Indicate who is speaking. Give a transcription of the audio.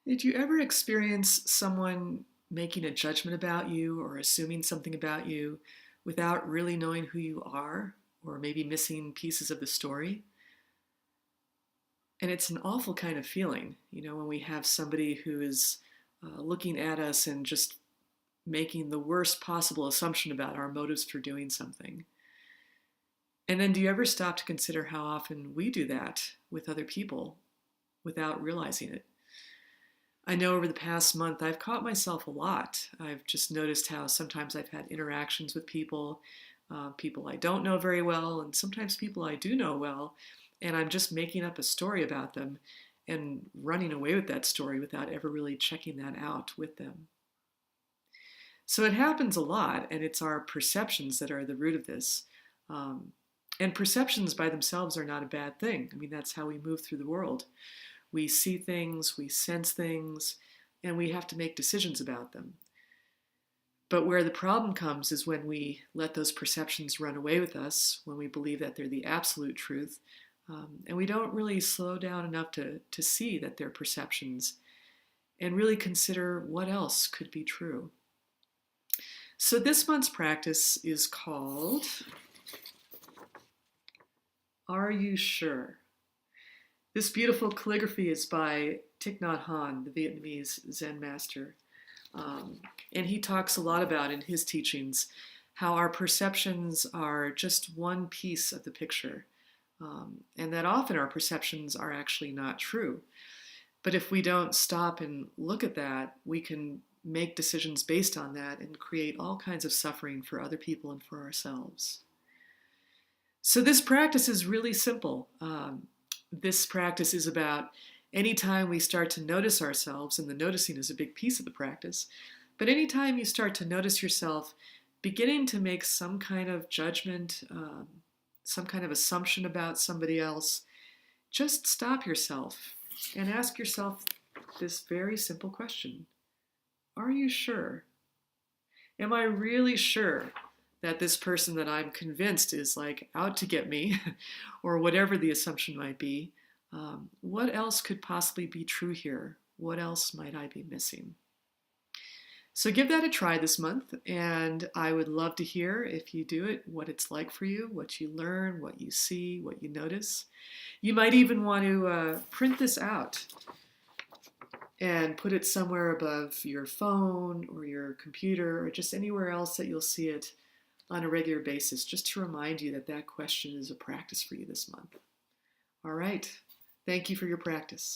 Speaker 1: Did you ever experience someone making a judgment about you or assuming something about you without really knowing who you are, or maybe missing pieces of the story? And it's an awful kind of feeling, when we have somebody who is looking at us and just making the worst possible assumption about our motives for doing something. And then do you ever stop to consider how often we do that with other people without realizing it? I know over the past month I've caught myself a lot. I've just noticed how sometimes I've had interactions with people, people I don't know very well, and sometimes people I do know well, and I'm just making up a story about them and running away with that story without ever really checking that out with them. So it happens a lot, and it's our perceptions that are the root of this. Um, and perceptions by themselves are not a bad thing. I mean, that's how we move through the world. We see things, we sense things, and we have to make decisions about them. But where the problem comes is when we let those perceptions run away with us, when we believe that they're the absolute truth, and we don't really slow down enough to see that they're perceptions and really consider what else could be true. So this month's practice is called Are You Sure? This beautiful calligraphy is by Thich Nhat Hanh, the Vietnamese Zen master. And he talks a lot about in his teachings how our perceptions are just one piece of the picture, and that often our perceptions are actually not true. But if we don't stop and look at that, we can make decisions based on that and create all kinds of suffering for other people and for ourselves. So this practice is really simple. This practice is about anytime we start to notice ourselves, and the noticing is a big piece of the practice, but anytime you start to notice yourself beginning to make some kind of judgment, some kind of assumption about somebody else, just stop yourself and ask yourself this very simple question. Are you sure? Am I really sure that this person that I'm convinced is like out to get me, or whatever the assumption might be? What else could possibly be true here? What else might I be missing? So give that a try this month, and I would love to hear, if you do it, what it's like for you, what you learn, what you see, what you notice. You might even want to print this out and put it somewhere above your phone or your computer or just anywhere else that you'll see it on a regular basis, just to remind you that that question is a practice for you this month. All right. Thank you for your practice.